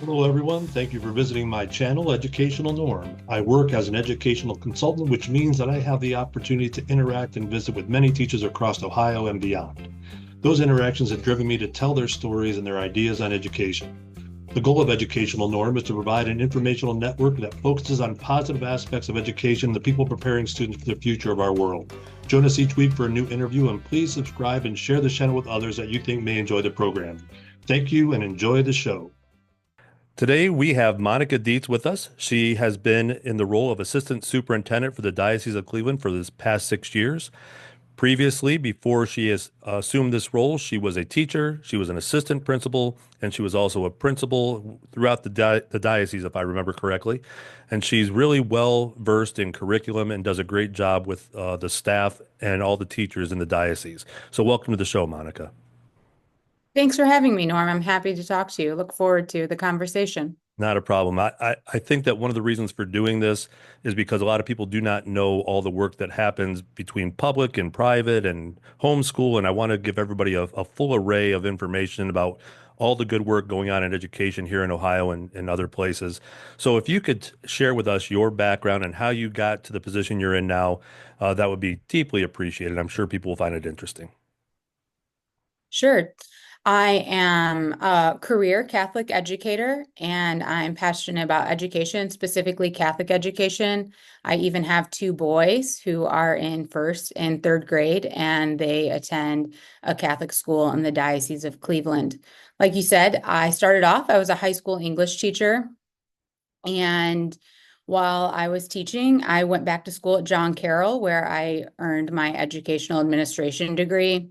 Hello, everyone. Thank you for visiting my channel, Educational Norm. I work as an educational consultant, which means that I have the opportunity to interact and visit with many teachers across Ohio and beyond. Those interactions have driven me to tell their stories and their ideas on education. The goal of Educational Norm is to provide an informational network that focuses on positive aspects of education, the people preparing students for the future of our world. Join us each week for a new interview, and please subscribe and share the channel with others that you think may enjoy the program. Thank you and enjoy the show. Today, we have Monica Dietz with us. She has been in the role of Assistant Superintendent for the Diocese of Cleveland for this past 6 years. Previously, before she has assumed this role, she was a teacher, she was an assistant principal, and she was also a principal throughout the diocese, if I remember correctly. And she's really well versed in curriculum and does a great job with the staff and all the teachers in the diocese. So, welcome to the show, Monica. Thanks for having me, Norm. I'm happy to talk to you. Look forward to the conversation. Not a problem. I think that one of the reasons for doing this is because a lot of people do not know all the work that happens between public and private and homeschool. And I want to give everybody a full array of information about all the good work going on in education here in Ohio and other places. So if you could share with us your background and how you got to the position you're in now, that would be deeply appreciated. I'm sure people will find it interesting. Sure. I am a career Catholic educator and I'm passionate about education, specifically Catholic education. I even have two boys who are in first and third grade, and they attend a Catholic school in the Diocese of Cleveland. Like you said, I started off, I was a high school English teacher. And while I was teaching, I went back to school at John Carroll, where I earned my educational administration degree.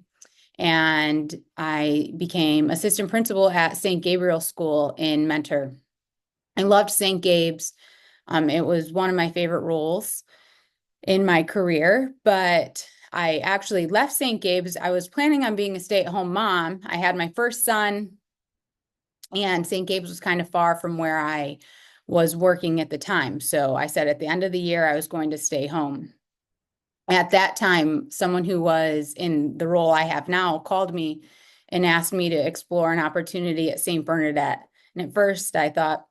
And I became assistant principal at St. Gabriel School in Mentor. I loved St. Gabe's. It was one of my favorite roles in my career, but I actually left St. Gabe's. I was planning on being a stay-at-home mom. I had my first son, and St. Gabe's was kind of far from where I was working at the time. So I said at the end of the year, I was going to stay home. At that time, someone who was in the role I have now called me and asked me to explore an opportunity at St. Bernadette. And at first I thought,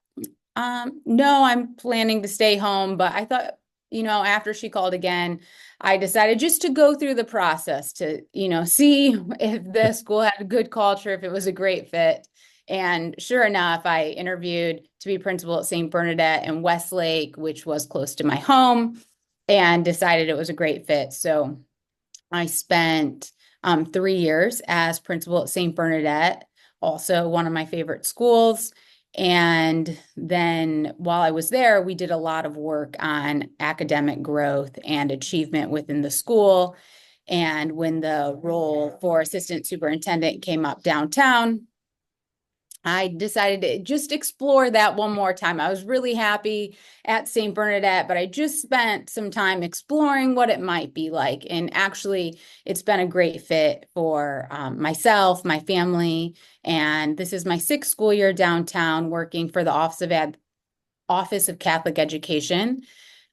no, I'm planning to stay home. But I thought, after she called again, I decided just to go through the process to, see if the school had a good culture, if it was a great fit. And sure enough, I interviewed to be principal at St. Bernadette in Westlake, which was close to my home, and decided it was a great fit. So I spent 3 years as principal at St. Bernadette, also one of my favorite schools. And then while I was there, we did a lot of work on academic growth and achievement within the school. And when the role for assistant superintendent came up downtown, I decided to just explore that one more time. I was really happy at St. Bernadette, but I just spent some time exploring what it might be like. And actually, it's been a great fit for myself, my family. And this is my sixth school year downtown working for the Office of Catholic Education.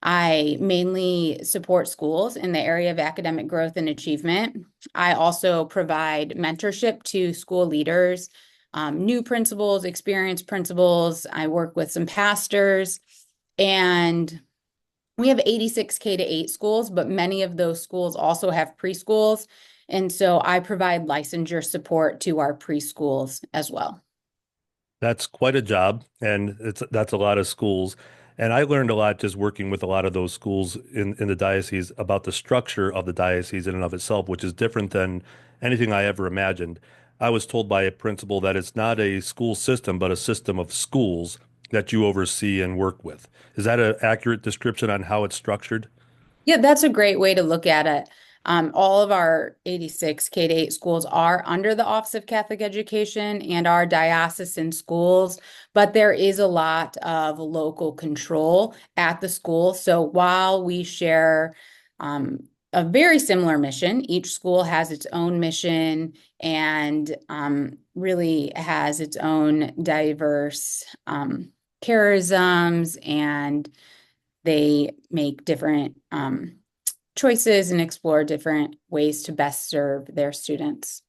I mainly support schools in the area of academic growth and achievement. I also provide mentorship to school leaders, new principals, experienced principals. I work with some pastors, and we have 86 K to 8 schools, but many of those schools also have preschools. And so I provide licensure support to our preschools as well. That's quite a job, and that's a lot of schools. And I learned a lot just working with a lot of those schools in the diocese about the structure of the diocese in and of itself, which is different than anything I ever imagined. I was told by a principal that it's not a school system, but a system of schools that you oversee and work with. Is that an accurate description on how it's structured? Yeah, that's a great way to look at it. All of our 86 K to 8 schools are under the Office of Catholic Education and are diocesan schools, but there is a lot of local control at the school. So while we share a very similar mission, each school has its own mission and really has its own diverse charisms, and they make different choices and explore different ways to best serve their students.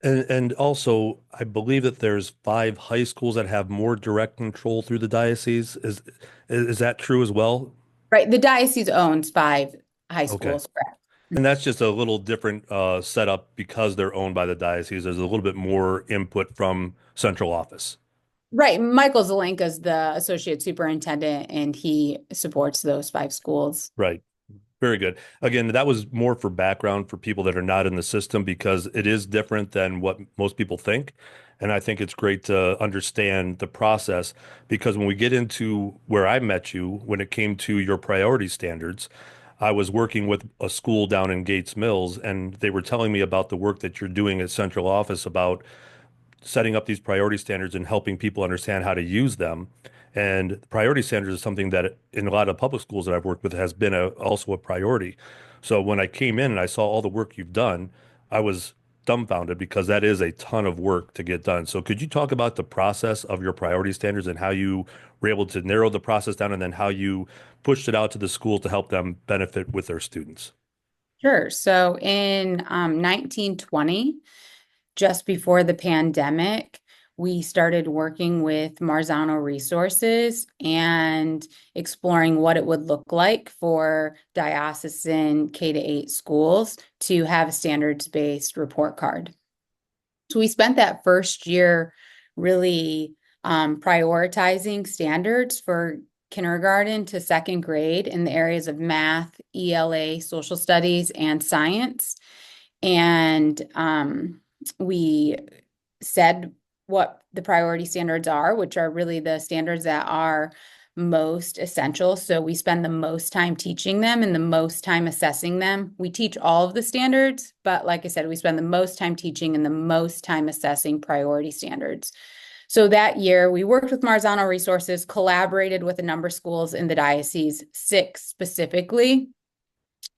And also, I believe that there's 5 high schools that have more direct control through the diocese. Is that true as well? Right. The diocese owns 5 high Okay. schools, correct? And that's just a little different setup because they're owned by the diocese. There's a little bit more input from central office. Right. Michael Zelenka is the associate superintendent, and he supports those 5 schools. Right. Very good. Again, that was more for background for people that are not in the system because it is different than what most people think. And I think it's great to understand the process because when we get into where I met you, when it came to your priority standards, I was working with a school down in Gates Mills, and they were telling me about the work that you're doing at central office about setting up these priority standards and helping people understand how to use them. And priority standards is something that in a lot of public schools that I've worked with has been also a priority. So when I came in and I saw all the work you've done, I was dumbfounded because that is a ton of work to get done. So could you talk about the process of your priority standards and how you were able to narrow the process down and then how you pushed it out to the school to help them benefit with their students? Sure. So in 1920, just before the pandemic, we started working with Marzano Resources and exploring what it would look like for diocesan K-8 schools to have a standards-based report card. So we spent that first year really prioritizing standards for kindergarten to second grade in the areas of math, ELA, social studies, and science. And we said what the priority standards are, which are really the standards that are most essential. So we spend the most time teaching them and the most time assessing them. We teach all of the standards, but like I said, we spend the most time teaching and the most time assessing priority standards. So that year, we worked with Marzano Resources, collaborated with a number of schools in the diocese, 6 specifically,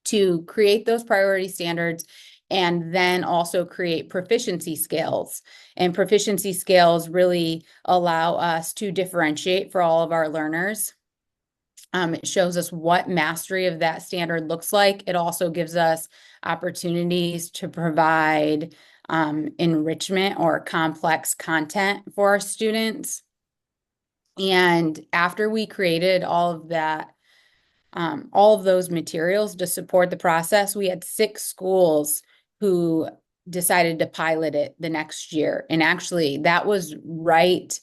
to create those priority standards and then also create proficiency scales. And proficiency scales really allow us to differentiate for all of our learners. It shows us what mastery of that standard looks like. It also gives us opportunities to provide enrichment or complex content for our students. And after we created all of those materials to support the process, we had 6 schools who decided to pilot it the next year. And actually, that was right.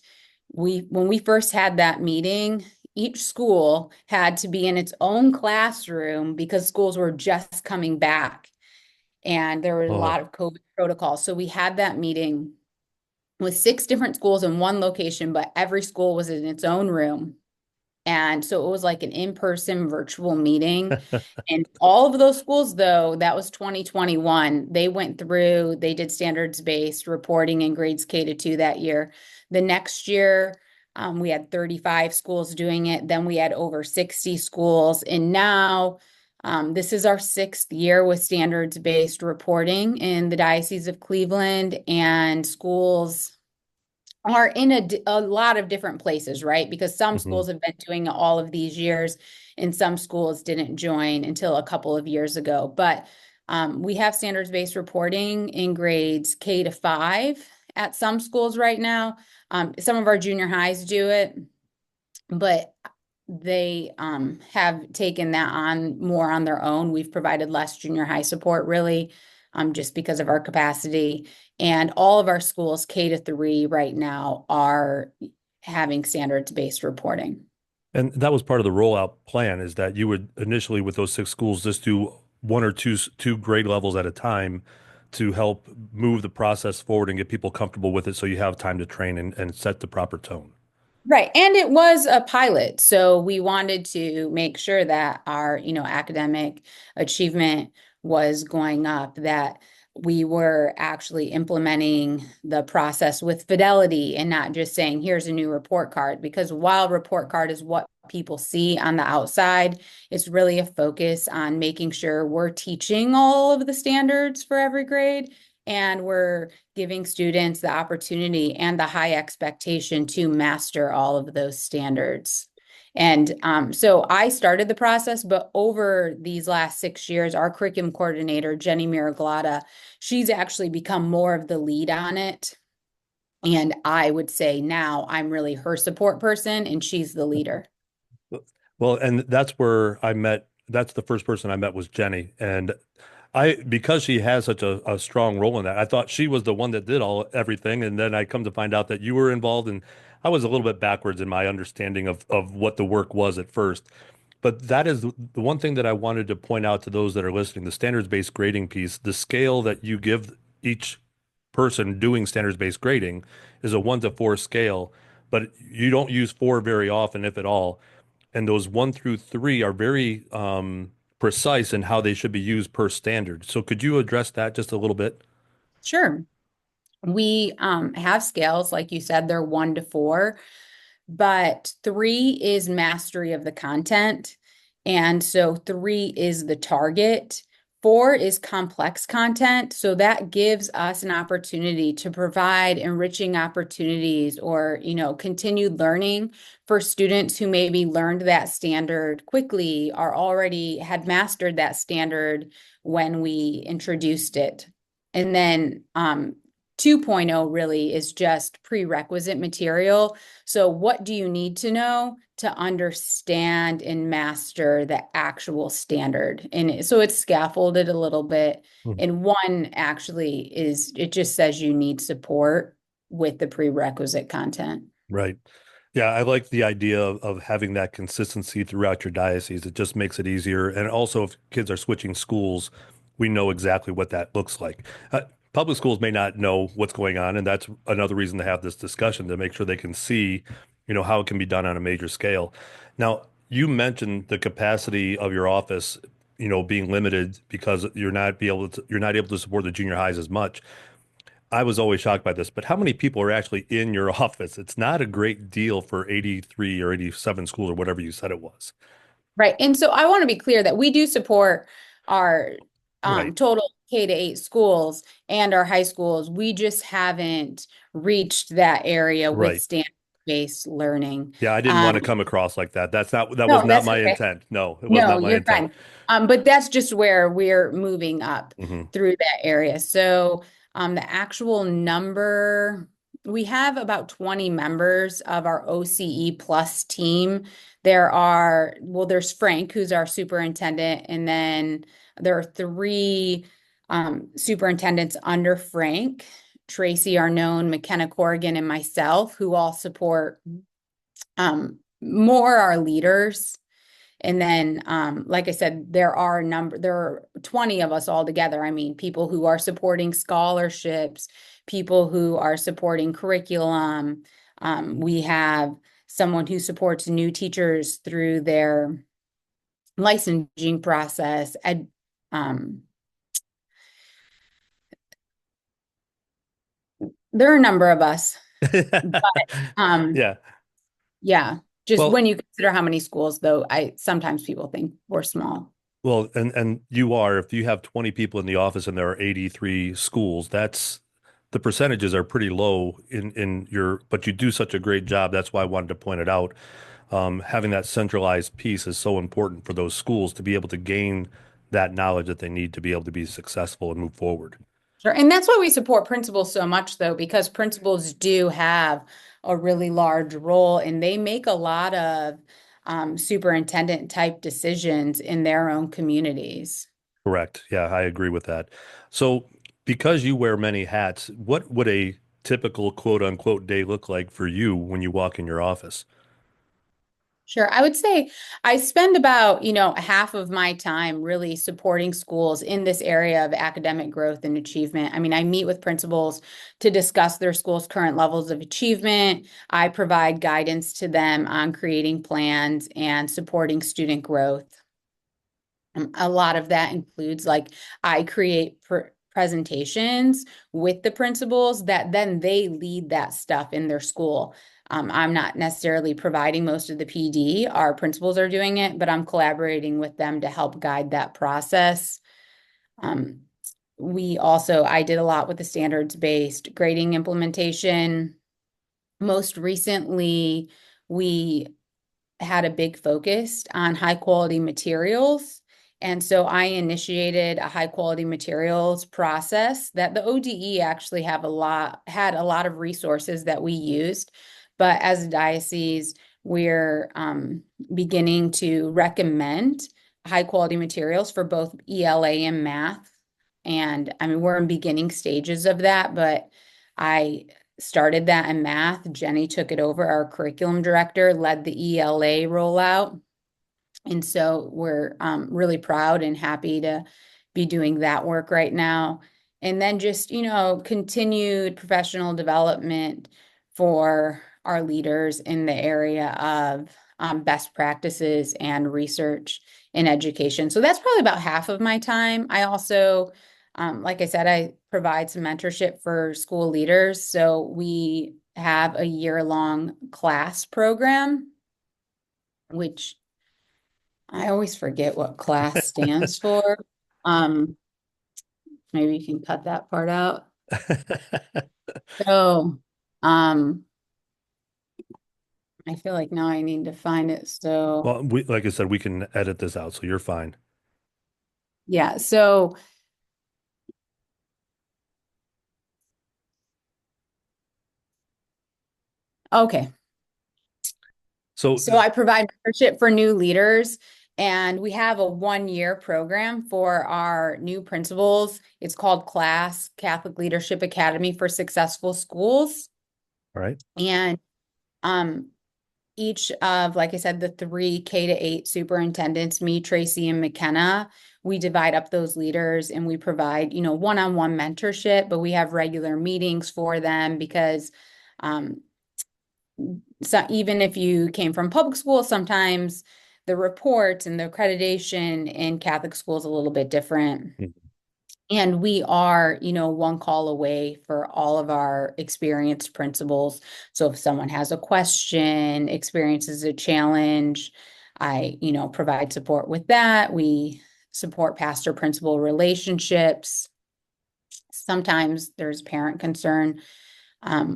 When we first had that meeting, each school had to be in its own classroom because schools were just coming back and there were a Oh, lot of COVID protocols. So we had that meeting with 6 different schools in one location, but every school was in its own room. And so it was like an in-person virtual meeting. And all of those schools, though, that was 2021. They went through, they did standards-based reporting in grades K-2 that year. The next year, we had 35 schools doing it. Then we had over 60 schools. And now this is our 6th year with standards-based reporting in the Diocese of Cleveland, and schools are in a lot of different places, right? Because some mhm. schools have been doing it all of these years, and some schools didn't join until a couple of years ago. But we have standards-based reporting in grades K-5 at some schools right now. Some of our junior highs do it, but they have taken that on more on their own. We've provided less junior high support, really, just because of our capacity. And all of our schools, K-3 right now, are having standards-based reporting. And that was part of the rollout plan is that you would initially with those 6 schools just do one or two grade levels at a time to help move the process forward and get people comfortable with it so you have time to train and set the proper tone. Right. And it was a pilot. So we wanted to make sure that our, academic achievement was going up, that we were actually implementing the process with fidelity and not just saying, here's a new report card. Because while report card is what people see on the outside, it's really a focus on making sure we're teaching all of the standards for every grade and we're giving students the opportunity and the high expectation to master all of those standards. And so I started the process, but over these last 6 years, our curriculum coordinator, Jenny Miraglata, she's actually become more of the lead on it. And I would say now I'm really her support person and she's the leader. Well, and that's where I met, that's the first person I met was Jenny. And because she has such a strong role in that, I thought she was the one that did everything. And then I come to find out that you were involved, and I was a little bit backwards in my understanding of what the work was at first. But that is the one thing that I wanted to point out to those that are listening, the standards-based grading piece, the scale that you give each person doing standards-based grading is a 1 to 4 scale, but you don't use four very often, if at all. And those 1 through 3 are very precise in how they should be used per standard. So could you address that just a little bit? Sure. We have scales, like you said, they're 1 to 4. But 3 is mastery of the content. And so 3 is the target. 4 is complex content. So that gives us an opportunity to provide enriching opportunities or, continued learning for students who maybe learned that standard quickly or already had mastered that standard when we introduced it. And then 2.0 really is just prerequisite material. So what do you need to know to understand and master the actual standard? And so it's scaffolded a little bit. Mhm. And one actually it just says you need support with the prerequisite content. Right. Yeah, I like the idea of having that consistency throughout your diocese. It just makes it easier. And also, if kids are switching schools, we know exactly what that looks like. Public schools may not know what's going on, and that's another reason to have this discussion to make sure they can see, how it can be done on a major scale. Now, you mentioned the capacity of your office, being limited because you're not able to support the junior highs as much. I was always shocked by this, but how many people are actually in your office? It's not a great deal for 83 or 87 schools or whatever you said it was. Right. And so I want to be clear that we do support our Right, total K-8 schools and our high schools. We just haven't reached that area with right. standard-based learning. Yeah, I didn't want to come across like that. That was No, not that's my okay. intent. No, it was No, not my you're intent. fine. But that's just where we're moving up Hmm. through that area. So, the actual number, we have about 20 members of our OCE plus team. There's Frank, who's our superintendent, and then there are 3 superintendents under Frank, Tracy Arnone, McKenna Corrigan, and myself, who all support more our leaders. And then, like I said, there are 20 of us all together. I mean, people who are supporting scholarships, people who are supporting curriculum. We have someone who supports new teachers through their licensing process. Um, there are a number of us, but um, Yeah. yeah, just Well, when you consider how many schools, though, I sometimes people think we're small. and you are, if you have 20 people in the office and there are 83 schools, that's the percentages are pretty low in your, but you do such a great job. That's why I wanted to point it out. Having that centralized piece is so important for those schools to be able to gain that knowledge that they need to be able to be successful and move forward. Sure. And that's why we support principals so much, though, because principals do have a really large role and they make a lot of superintendent type decisions in their own communities. Correct. Yeah, I agree with that. So, because you wear many hats, what would a typical quote unquote day look like for you when you walk in your office? Sure. I would say I spend about, half of my time really supporting schools in this area of academic growth and achievement. I mean, I meet with principals to discuss their school's current levels of achievement. I provide guidance to them on creating plans and supporting student growth. A lot of that includes like I create presentations with the principals that then they lead that stuff in their school. I'm not necessarily providing most of the PD. Our principals are doing it, but I'm collaborating with them to help guide that process. Um, I did a lot with the standards-based grading implementation. Most recently, we had a big focus on high quality materials. And so I initiated a high quality materials process that the ODE actually had a lot of resources that we used. But as a diocese, we're beginning to recommend high quality materials for both ELA and math. And I mean, we're in beginning stages of that, but I started that in math. Jenny took it over, our curriculum director, led the ELA rollout. And so we're really proud and happy to be doing that work right now. And then just, continued professional development for our leaders in the area of best practices and research in education. So that's probably about half of my time. I also, like I said, I provide some mentorship for school leaders. So we have a year-long class program, which I always forget what class stands for. Um, Maybe you can cut that part out. So, I feel like now I need to find it. So, Well, like I said, we can edit this out, so you're fine. yeah. So, okay. So, So I provide mentorship for new leaders, and we have a 1 year program for our new principals. It's called CLASS, Catholic Leadership Academy for Successful Schools. all right. And um, each of, like I said, the three K-8 superintendents, me, Tracy, and McKenna, we divide up those leaders and we provide, one-on-one mentorship, but we have regular meetings for them because um, so even if you came from public school, sometimes the reports and the accreditation in Catholic schools a little bit different. Mhm. And we are, one call away for all of our experienced principals. So if someone has a question, experiences a challenge, I, provide support with that. We support pastor principal relationships. Sometimes there's parent concern,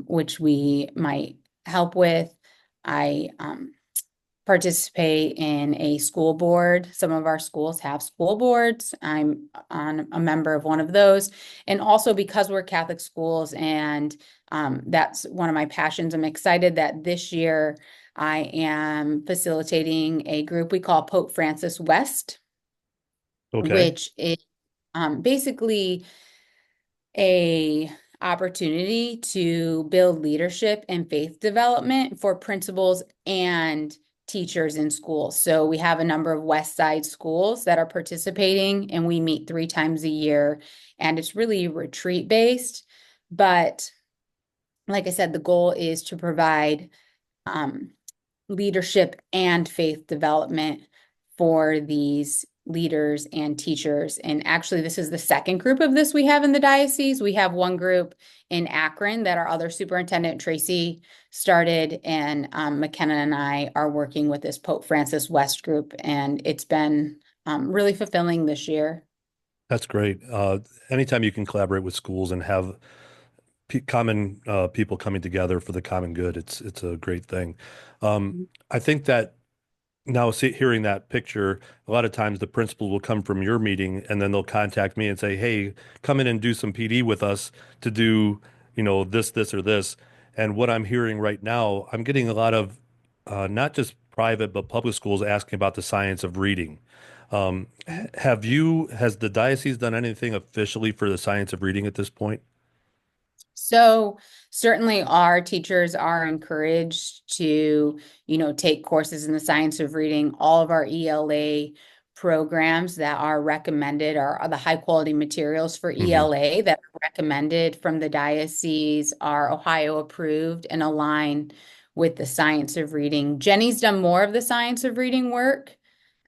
which we might help with. I participate in a school board. Some of our schools have school boards. I'm on a member of one of those. And also because we're Catholic schools and that's one of my passions, I'm excited that this year I am facilitating a group we call Pope Francis West, Okay. which is basically a opportunity to build leadership and faith development for principals and teachers in schools. So we have a number of West Side schools that are participating, and we meet 3 times a year, and it's really retreat based. But like I said, the goal is to provide um, leadership and faith development for these leaders and teachers. And actually, this is the second group of this we have in the diocese. We have one group in Akron that our other superintendent, Tracy, started, and McKenna and I are working with this Pope Francis West group, and it's been really fulfilling this year. That's great. Anytime you can collaborate with schools and have common people coming together for the common good, it's a great thing. I think that now hearing that picture, a lot of times the principal will come from your meeting and then they'll contact me and say, "Hey, come in and do some PD with us to do, this, or this." And what I'm hearing right now, I'm getting a lot of not just private but public schools asking about the science of reading. Has the diocese done anything officially for the science of reading at this point? So certainly our teachers are encouraged to, take courses in the science of reading. All of our ELA programs that are recommended are the high quality materials for Hmm. ELA that are recommended from the diocese are Ohio approved and align with the science of reading. Jenny's done more of the science of reading work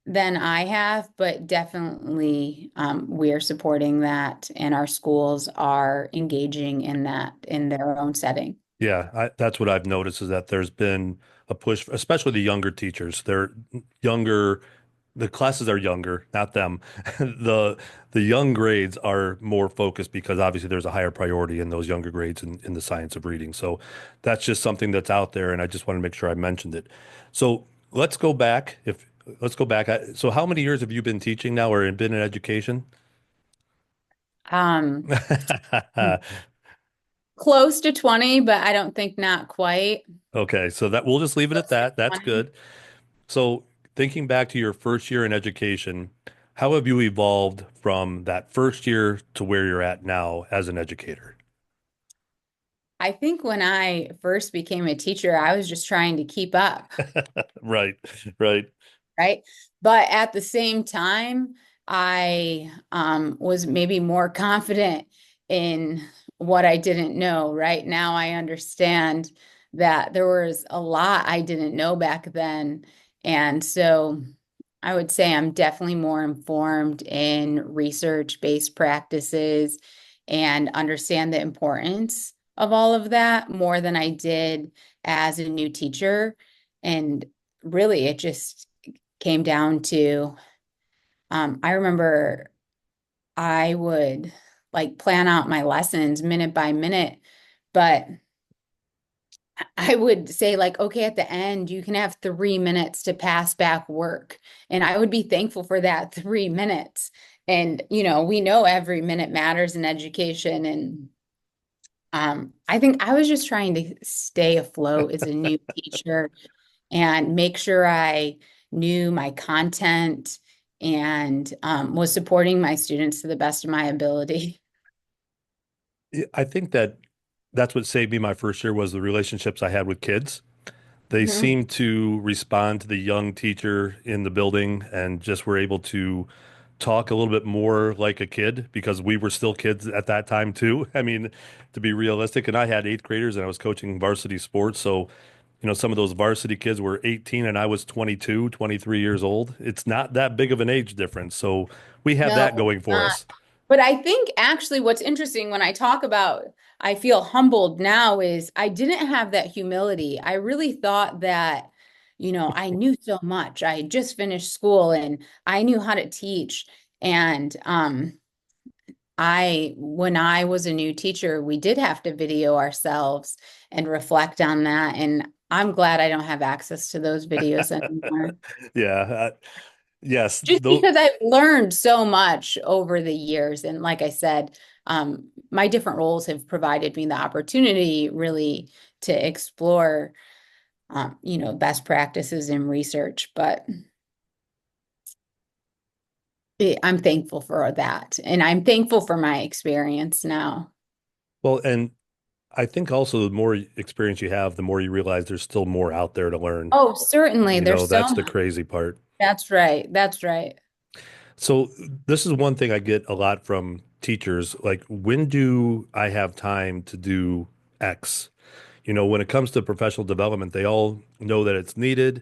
than I have, but definitely we are supporting that, and our schools are engaging in that in their own setting. Yeah, that's what I've noticed is that there's been a push, especially the younger teachers. They're younger, the classes are younger, not them. The young grades are more focused because obviously there's a higher priority in those younger grades in the science of reading. So that's just something that's out there, and I just want to make sure I mentioned it. So let's go back. If let's go back. So how many years have you been teaching now or been in education? Um, Close to 20, but I don't think not quite. Okay, so that we'll just leave it at Close to that. That's 20. good. So thinking back to your first year in education, how have you evolved from that first year to where you're at now as an educator? I think when I first became a teacher, I was just trying to keep up. Right, right. Right? But at the same time, I was maybe more confident in what I didn't know. Right now, I understand that there was a lot I didn't know back then. And so I would say I'm definitely more informed in research-based practices and understand the importance of all of that more than I did as a new teacher. And really, it just came down to I remember I would like plan out my lessons minute by minute, but I would say like, okay, at the end, you can have 3 minutes to pass back work. And I would be thankful for that 3 minutes. And, we know every minute matters in education. And I think I was just trying to stay afloat as a new teacher and make sure I knew my content and was supporting my students to the best of my ability. I think that that's what saved me my first year was the relationships I had with kids. They Mhm. seemed to respond to the young teacher in the building and just were able to talk a little bit more like a kid because we were still kids at that time too. I mean, to be realistic, and I had eighth graders and I was coaching varsity sports. So, some of those varsity kids were 18 and I was 22, 23 years old. It's not that big of an age difference. So we had No, that going it's for not. us. But I think actually what's interesting when I talk about I feel humbled now is I didn't have that humility. I really thought that, I knew so much. I had just finished school and I knew how to teach. And when I was a new teacher, we did have to video ourselves and reflect on that. And I'm glad I don't have access to those videos anymore. Yeah. Yes. Just because I've learned so much over the years. And like I said, my different roles have provided me the opportunity really to explore, best practices in research. But I'm thankful for that. And I'm thankful for my experience now. Well, and I think also the more experience you have, the more you realize there's still more out there to learn. Oh, certainly. There's so That's the much. crazy part. That's right. That's right. So this is one thing I get a lot from teachers, like when do I have time to do X? When it comes to professional development, they all know that it's needed,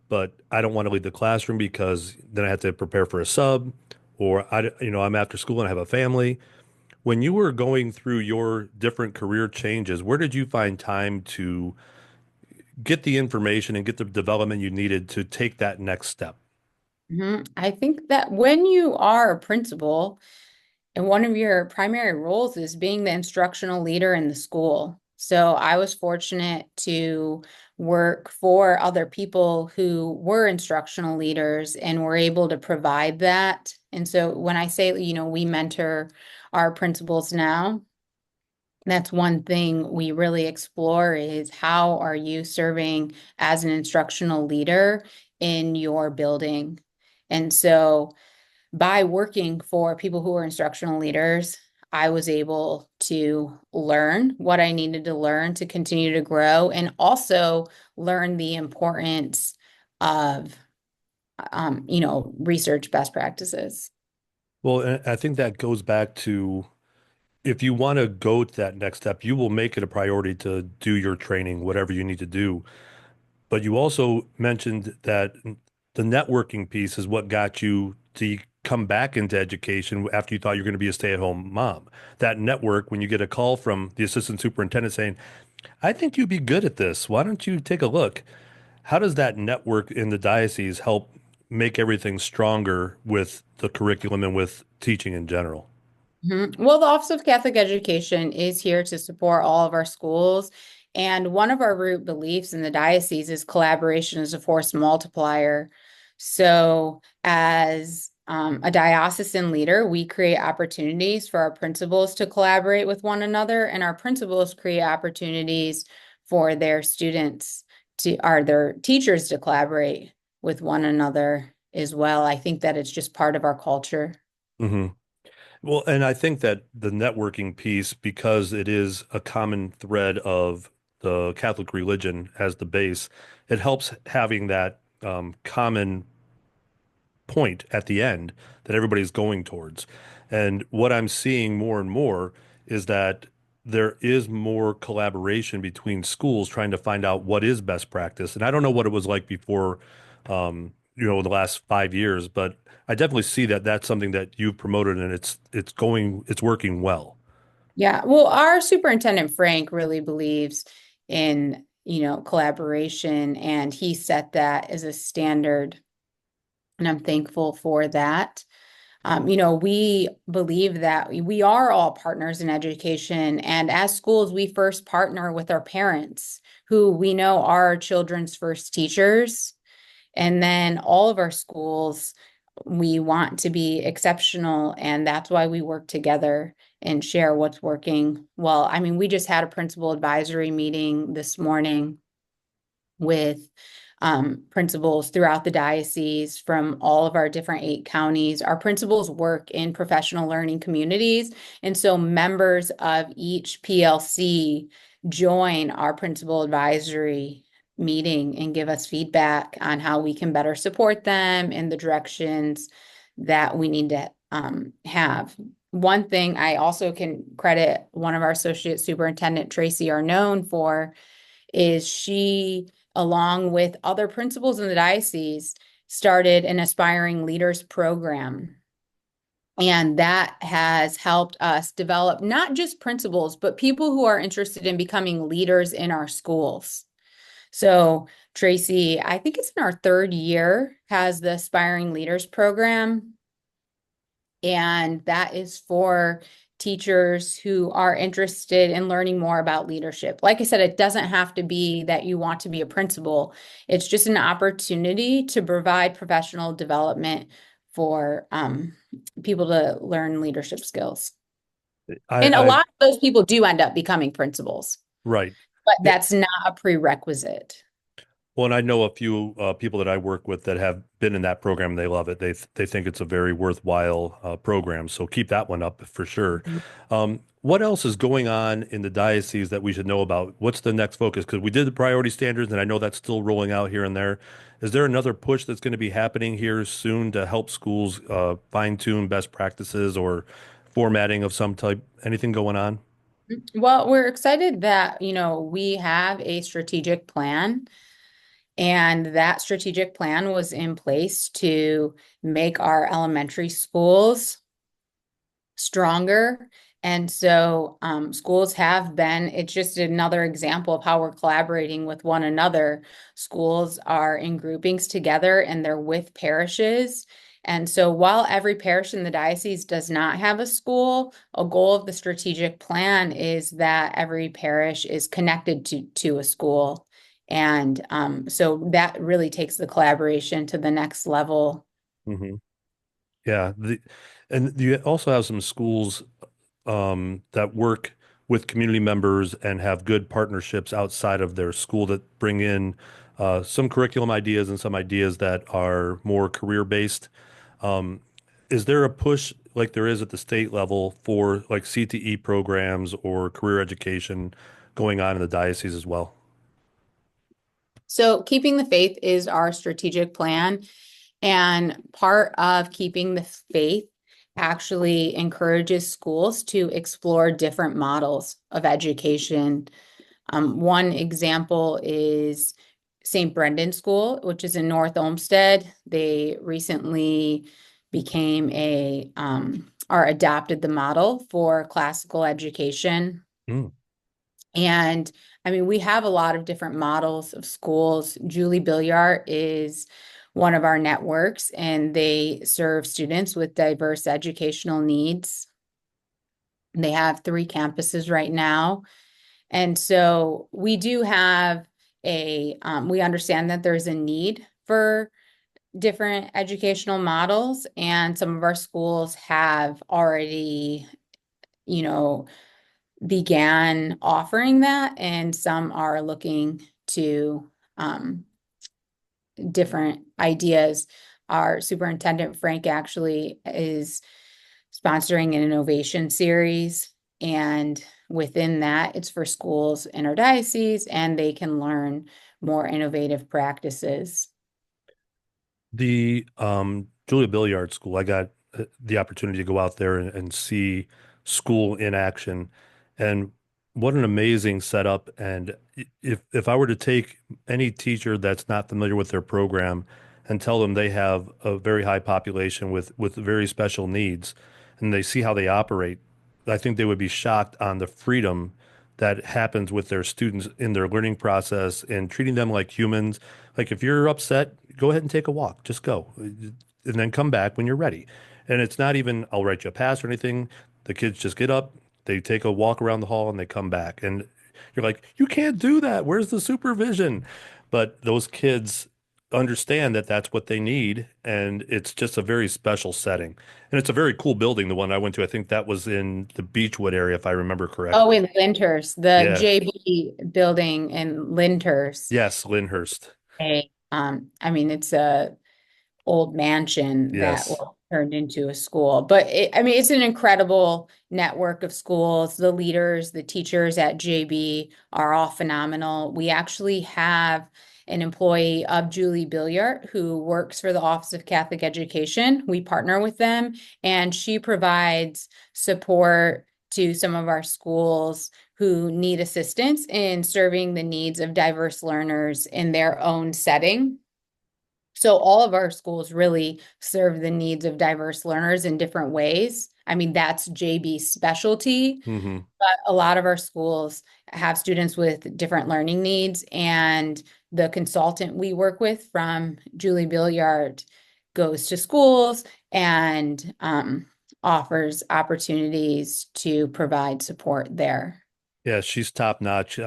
but I don't want to leave the classroom because then I have to prepare for a sub or I'm after school and I have a family. When you were going through your different career changes, where did you find time to get the information and get the development you needed to take that next step? I think that when you are a principal, and one of your primary roles is being the instructional leader in the school. So I was fortunate to work for other people who were instructional leaders and were able to provide that. And so when I say, we mentor our principals now, that's one thing we really explore is how are you serving as an instructional leader in your building? And so by working for people who are instructional leaders, I was able to learn what I needed to learn to continue to grow and also learn the importance of, research best practices. Well, and I think that goes back to if you want to go to that next step, you will make it a priority to do your training, whatever you need to do. But you also mentioned that the networking piece is what got you to come back into education after you thought you were going to be a stay-at-home mom. That network, when you get a call from the assistant superintendent saying, I think you'd be good at this. Why don't you take a look? How does that network in the diocese help make everything stronger with the curriculum and with teaching in general? Well, the Office of Catholic Education is here to support all of our schools. And one of our root beliefs in the diocese is collaboration is a force multiplier. So, as a diocesan leader, we create opportunities for our principals to collaborate with one another, and our principals create opportunities for their students or their teachers to collaborate with one another as well. I think that it's just part of our culture. Hmm. Well, and I think that the networking piece, because it is a common thread of the Catholic religion as the base, it helps having that common point at the end that everybody's going towards. And what I'm seeing more and more is that there is more collaboration between schools trying to find out what is best practice. And I don't know what it was like before, the last 5 years, but I definitely see that that's something that you've promoted and it's working well. Yeah, well, our superintendent Frank really believes in, collaboration, and he set that as a standard, and I'm thankful for that. We believe that we are all partners in education, and as schools, we first partner with our parents, who we know are our children's first teachers. And then all of our schools, we want to be exceptional, and that's why we work together and share what's working well. I mean, we just had a principal advisory meeting this morning with principals throughout the diocese from all of our different 8 counties. Our principals work in professional learning communities, and so members of each PLC join our principal advisory meeting and give us feedback on how we can better support them in the directions that we need to have. One thing I also can credit one of our associate superintendent, Tracy, are known for is she, along with other principals in the diocese, started an Aspiring Leaders program. And that has helped us develop not just principals, but people who are interested in becoming leaders in our schools. So Tracy, I think it's in our 3rd year, has the Aspiring Leaders program. And that is for teachers who are interested in learning more about leadership. Like I said, it doesn't have to be that you want to be a principal. It's just an opportunity to provide professional development for people to learn leadership skills. And a I lot of those people do end up becoming principals, right. but that's not a prerequisite. Well, and I know a few people that I work with that have been in that program. And they love it. They think it's a very worthwhile program. So keep that one up for sure. What else is going on in the diocese that we should know about? What's the next focus? Because we did the priority standards, and I know that's still rolling out here and there. Is there another push that's going to be happening here soon to help schools fine-tune best practices or formatting of some type? Anything going on? Well, we're excited that, we have a strategic plan. And that strategic plan was in place to make our elementary schools stronger. And so schools have been, it's just another example of how we're collaborating with one another. Schools are in groupings together and they're with parishes. And so while every parish in the diocese does not have a school, a goal of the strategic plan is that every parish is connected to a school. And so that really takes the collaboration to the next level. Hmm. Yeah. And you also have some schools that work with community members and have good partnerships outside of their school that bring in some curriculum ideas and some ideas that are more career based. Um, is there a push like there is at the state level for like CTE programs or career education going on in the diocese as well? So keeping the faith is our strategic plan. And part of keeping the faith actually encourages schools to explore different models of education. One example is St. Brendan School, which is in North Olmsted. They recently became or adopted the model for classical education. Mm. And I mean, we have a lot of different models of schools. Julie Billiart is one of our networks, and they serve students with diverse educational needs. They have 3 campuses right now. And so we do have we understand that there's a need for different educational models, and some of our schools have already, you know, began offering that, and some are looking to different ideas. Our superintendent, Frank, actually is sponsoring an innovation series, and within that, it's for schools in our diocese, and they can learn more innovative practices. The Julia Billiard School, I got the opportunity to go out there and see school in action, and what an amazing setup. And if I were to take any teacher that's not familiar with their program and tell them they have a very high population with very special needs, and they see how they operate, I think they would be shocked on the freedom that happens with their students in their learning process and treating them like humans. Like if you're upset, go ahead and take a walk. Just go. And then come back when you're ready. And it's not even, I'll write you a pass or anything. The kids just get up, they take a walk around the hall and they come back. And you're like, you can't do that. Where's the supervision? But those kids understand that that's what they need. And it's just a very special setting. And it's a very cool building, the one I went to. I think that was in the Beechwood area, if I remember Oh, correctly. in Lyndhurst, the Yeah. JB building in Lyndhurst. Yes, Lyndhurst. I mean, it's a old mansion that Yes. was turned into a school. But I mean, it's an incredible network of schools. The leaders, the teachers at JB are all phenomenal. We actually have an employee of Julie Billiard who works for the Office of Catholic Education. We partner with them, and she provides support to some of our schools who need assistance in serving the needs of diverse learners in their own setting. So all of our schools really serve the needs of diverse learners in different ways. I mean, that's JB's specialty, Hmm. but a lot of our schools have students with different learning needs, and the consultant we work with from Julie Billiard goes to schools and offers opportunities to provide support there. Yeah, she's top notch.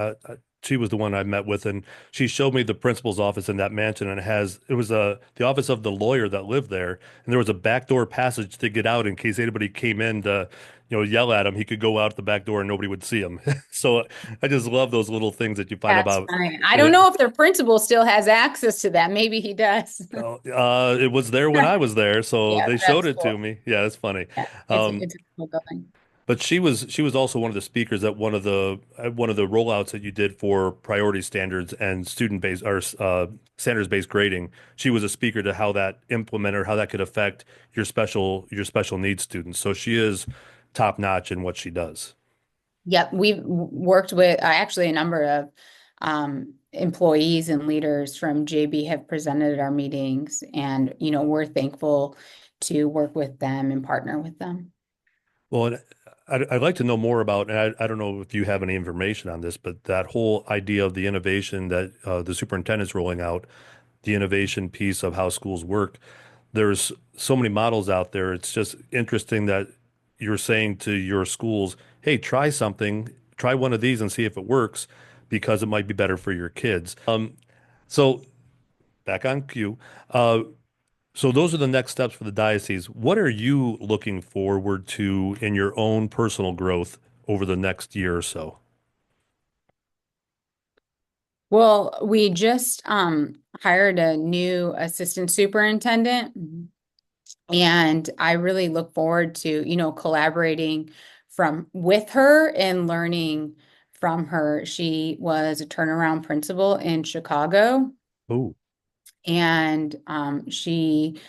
She was the one I met with, and she showed me the principal's office in that mansion, and it was the office of the lawyer that lived there, and there was a backdoor passage to get out in case anybody came in to, yell at him. He could go out the back door and nobody would see him. So I just love those little things that you find That's about. fine. I don't Yeah, know if the principal still has access to that. Maybe he does. it was there when I was there, so Yeah, they showed that's it to cool. me. Yeah, it's funny. Yeah, Um, it's a cool building. But she was also one of the speakers at one of the rollouts that you did for priority standards and student based or standards based grading. She was a speaker to how that implemented or how that could affect your special needs students. So she is top notch in what she does. Yep, we've worked with actually a number of employees and leaders from JB have presented at our meetings, and we're thankful to work with them and partner with them. Well, and I'd like to know more about, and I don't know if you have any information on this, but that whole idea of the innovation that the superintendent's rolling out, the innovation piece of how schools work. There's so many models out there. It's just interesting that you're saying to your schools, hey, try something, try one of these and see if it works because it might be better for your kids. So back on cue. So those are the next steps for the diocese. What are you looking forward to in your own personal growth over the next year or so? Well, we just hired a new assistant superintendent, and I really look forward to, collaborating from with her and learning from her. She was a turnaround principal in Chicago, Oh, and she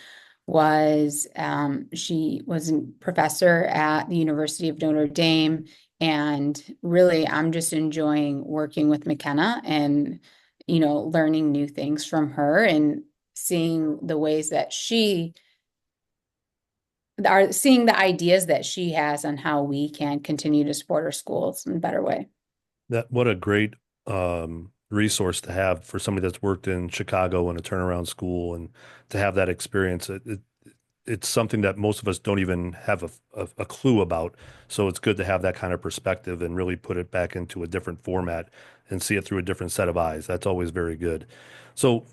was a professor at the University of Notre Dame. And really, I'm just enjoying working with McKenna and, learning new things from her and seeing the ways that she are seeing the ideas that she has on how we can continue to support our schools in a better way. that what a great resource to have for somebody that's worked in Chicago in a turnaround school and to have that experience. it's something that most of us don't even have a clue about. So it's good to have that kind of perspective and really put it back into a different format and see it through a different set of eyes. That's always very good. So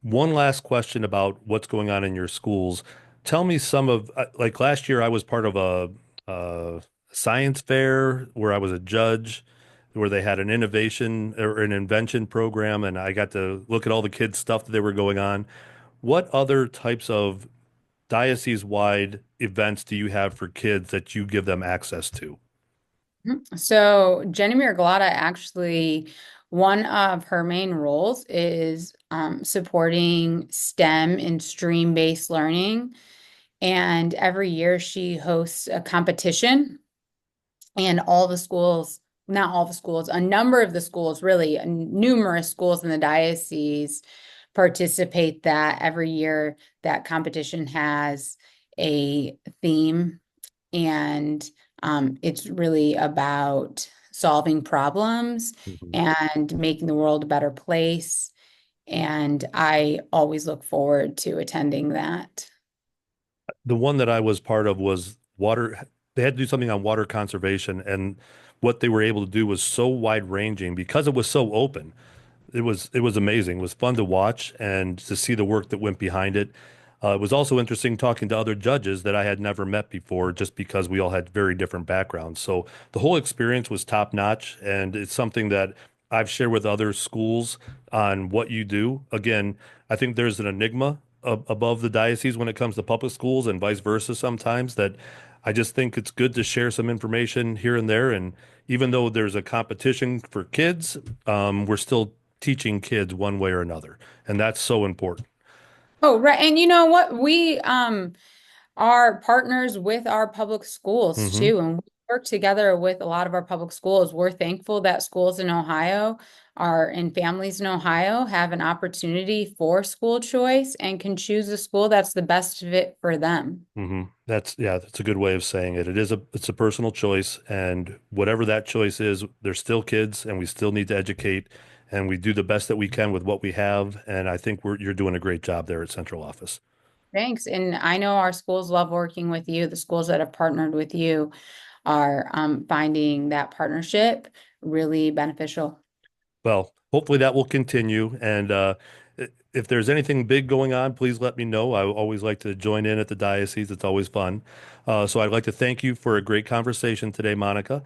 one last question about what's going on in your schools. Tell me some of, like last year, I was part of a science fair where I was a judge, where they had an innovation or an invention program, and I got to look at all the kids' stuff that they were going on. What other types of diocese-wide events do you have for kids that you give them access to? So Jenny Miraglotta actually, one of her main roles is supporting STEM and STREAM-based learning. And every year she hosts a competition, and all the schools, not all the schools, a number of the schools, really, numerous schools in the diocese participate that every year. That competition has a theme, and it's really about solving problems Mhm. and making the world a better place. And I always look forward to attending that. The one that I was part of was water. They had to do something on water conservation, and what they were able to do was so wide ranging because it was so open. It was amazing. It was fun to watch and to see the work that went behind it. It was also interesting talking to other judges that I had never met before, just because we all had very different backgrounds. So the whole experience was top notch, and it's something that I've shared with other schools on what you do. Again, I think there's an enigma above the diocese when it comes to public schools and vice versa sometimes that I just think it's good to share some information here and there. And even though there's a competition for kids, we're still teaching kids one way or another. And that's so important. Oh, right. And you know what? We are partners with our public schools Hmm. too, and we work together with a lot of our public schools. We're thankful that schools in Ohio are and families in Ohio have an opportunity for school choice and can choose a school that's the best fit for them. That's a good way of saying it. It's a personal choice, and whatever that choice is, they're still kids, and we still need to educate, and we do the best that we can with what we have. And I think you're doing a great job there at central office. Thanks. And I know our schools love working with you. The schools that have partnered with you are finding that partnership really beneficial. Well, hopefully that will continue. And if there's anything big going on, please let me know. I always like to join in at the diocese. It's always fun. So I'd like to thank you for a great conversation today, Monica.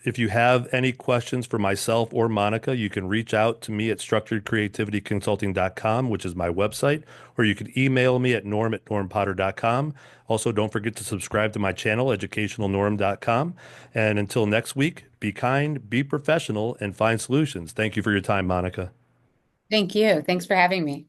If you have any questions for myself or Monica, you can reach out to me at structuredcreativityconsulting.com, which is my website, or you can email me at norm@normpotter.com. Also, don't forget to subscribe to my channel, educationalnorm.com. And until next week, be kind, be professional, and find solutions. Thank you for your time, Monica. Thank you. Thanks for having me.